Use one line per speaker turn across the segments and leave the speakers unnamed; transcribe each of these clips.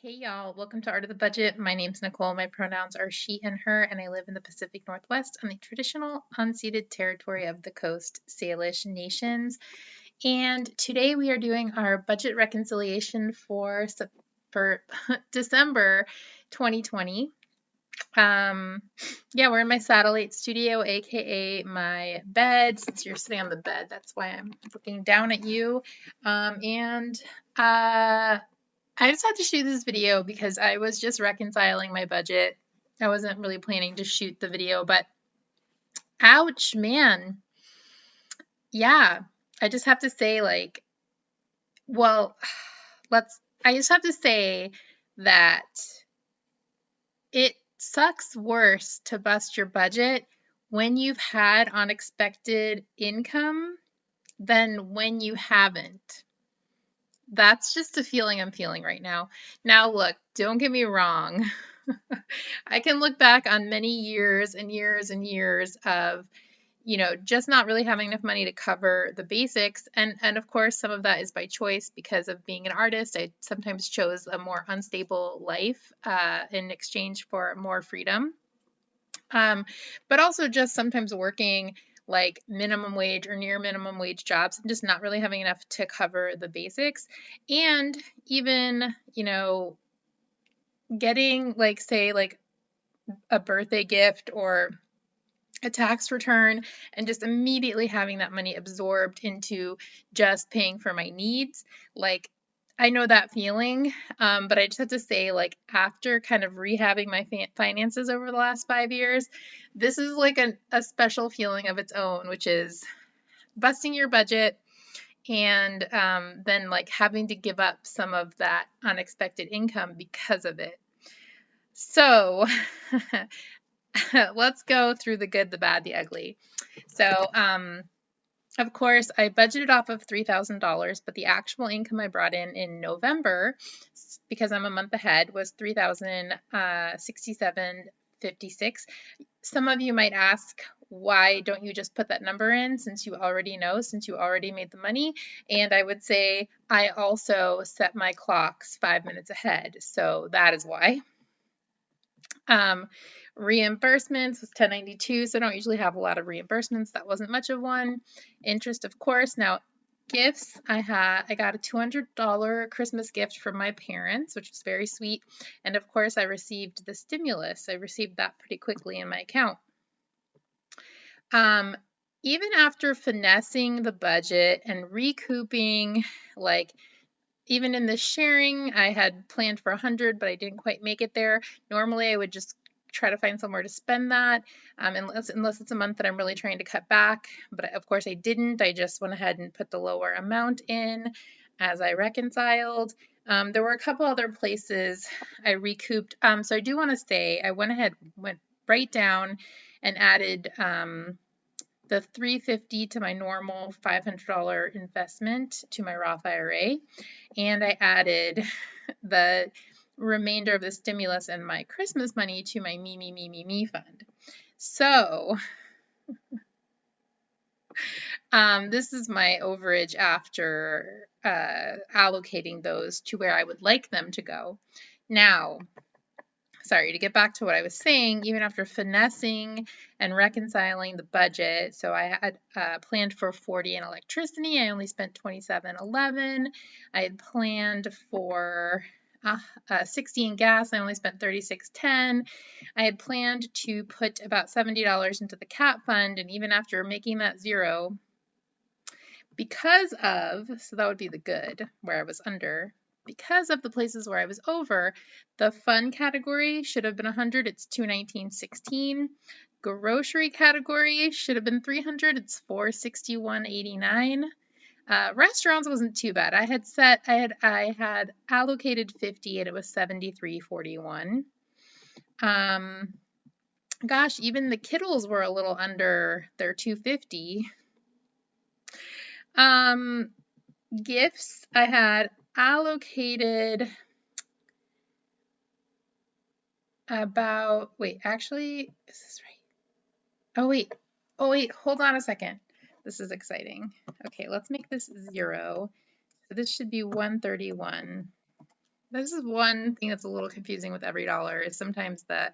Hey y'all, welcome to Art of the Budget. My name's Nicole. My pronouns are she and her, and I live in the Pacific Northwest on the traditional unceded territory of the Coast Salish Nations. And today we are doing our budget reconciliation for December 2020. Yeah, we're in my satellite studio, aka my bed. Since you're sitting on the bed, that's why I'm looking down at you. And I just had to shoot this video because I was just reconciling my budget. I wasn't really planning to shoot the video, but ouch, man. Yeah, I just have to say, like, well, I just have to say that it sucks worse to bust your budget when you've had unexpected income than when you haven't. That's just the feeling I'm feeling right now. Now, look, don't get me wrong. I can look back on many years and years and years of, just not really having enough money to cover the basics. And of course, some of that is by choice because of being an artist. I sometimes chose a more unstable life in exchange for more freedom. But also just sometimes working like minimum wage or near minimum wage jobs and just not really having enough to cover the basics. And even, getting like, say, like a birthday gift or a tax return and just immediately having that money absorbed into just paying for my needs. Like, I know that feeling, but I just have to say, like, after kind of rehabbing my finances over the last 5 years, this is like a special feeling of its own, which is busting your budget and then like having to give up some of that unexpected income because of it. So let's go through the good, the bad, the ugly. So, of course, I budgeted off of $3,000, but the actual income I brought in November, because I'm a month ahead, was $3,067.56. Some of you might ask, why don't you just put that number in since you already know, since you already made the money? And I would say I also set my clocks 5 minutes ahead, so that is why. Reimbursements was 1092, so I don't usually have a lot of reimbursements. That wasn't much of one. Interest, of course. Now, gifts, I got a $200 Christmas gift from my parents, which was very sweet. And of course, I received the stimulus. I received that pretty quickly in my account. Even after finessing the budget and recouping, like, even in the sharing, I had planned for 100, but I didn't quite make it there. Normally, I would just try to find somewhere to spend that, unless it's a month that I'm really trying to cut back. But of course, I didn't. I just went ahead and put the lower amount in as I reconciled. There were a couple other places I recouped. So I do want to say I went right down and added the $350 to my normal $500 investment to my Roth IRA, and I added the remainder of the stimulus and my Christmas money to my me fund. So this is my overage after allocating those to where I would like them to go. Now, sorry, to get back to what I was saying, even after finessing and reconciling the budget, so I had planned for 40 in electricity. I only spent 27.11. I had planned for 60 in gas. I only spent 36.10. I had planned to put about $70 into the cat fund, and even after making that zero, so that would be the good, where I was under. Because of the places where I was over, the fun category should have been 100. It's 219.16. Grocery category should have been 300. It's 461.89. Restaurants wasn't too bad. I had allocated 50 and it was 73.41. Gosh, even the Kittles were a little under their 250. Gifts, I had allocated about, wait, actually, is this right? Oh wait, hold on a second. This is exciting. Okay, let's make this 0. So this should be 131. This is one thing that's a little confusing with every dollar is sometimes the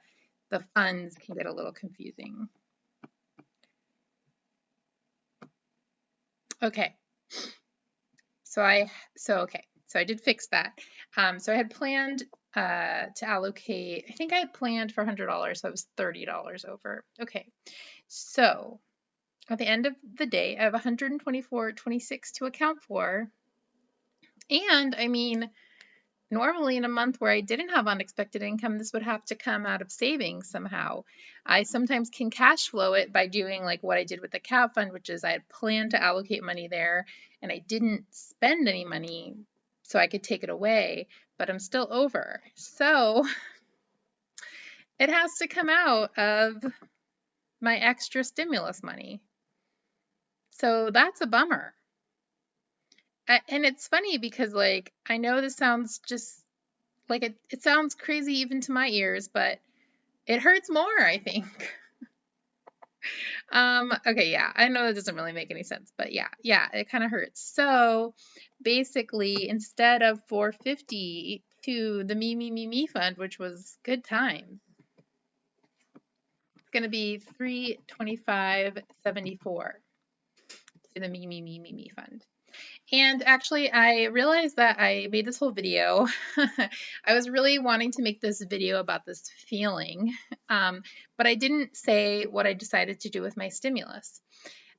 funds can get a little confusing. Okay. So I did fix that. So I had planned to allocate, I think I had planned for $100, so I was $30 over. Okay. So at the end of the day, I have 124.26 to account for. And I mean, normally in a month where I didn't have unexpected income, this would have to come out of savings somehow. I sometimes can cash flow it by doing like what I did with the CAV fund, which is I had planned to allocate money there and I didn't spend any money so I could take it away, but I'm still over. So it has to come out of my extra stimulus money. So that's a bummer. And it's funny because like I know this sounds just like it sounds crazy even to my ears, but it hurts more, I think. Okay, yeah, I know that doesn't really make any sense, but yeah, it kind of hurts. So basically, instead of 450 to the me fund, which was good time, it's gonna be 325.74 to the me fund. And actually, I realized that I made this whole video. I was really wanting to make this video about this feeling, but I didn't say what I decided to do with my stimulus,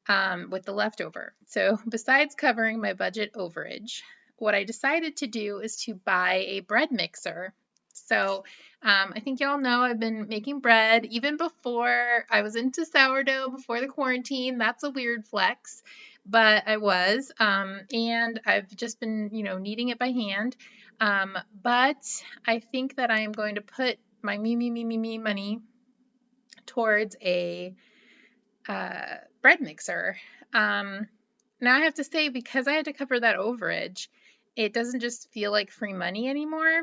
with the leftover. So besides covering my budget overage, what I decided to do is to buy a bread mixer. So I think y'all know I've been making bread even before I was into sourdough before the quarantine. That's a weird flex, but I was. And I've just been, kneading it by hand. But I think that I am going to put my me money towards a bread mixer. Um, Now I have to say, because I had to cover that overage, it doesn't just feel like free money anymore.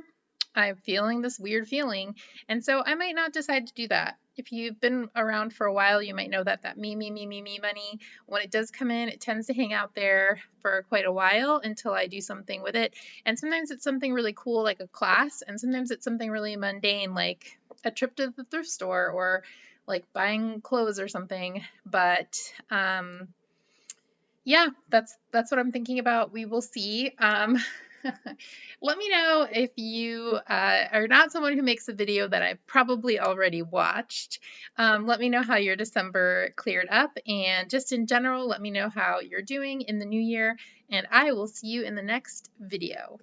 I'm feeling this weird feeling, and so I might not decide to do that. If you've been around for a while, you might know that me money, when it does come in, it tends to hang out there for quite a while until I do something with it. And sometimes it's something really cool, like a class, and sometimes it's something really mundane, like a trip to the thrift store or like buying clothes or something. But yeah, that's what I'm thinking about. We will see. Let me know if you are not someone who makes a video that I've probably already watched. Let me know how your December cleared up, and just in general, let me know how you're doing in the new year, and I will see you in the next video.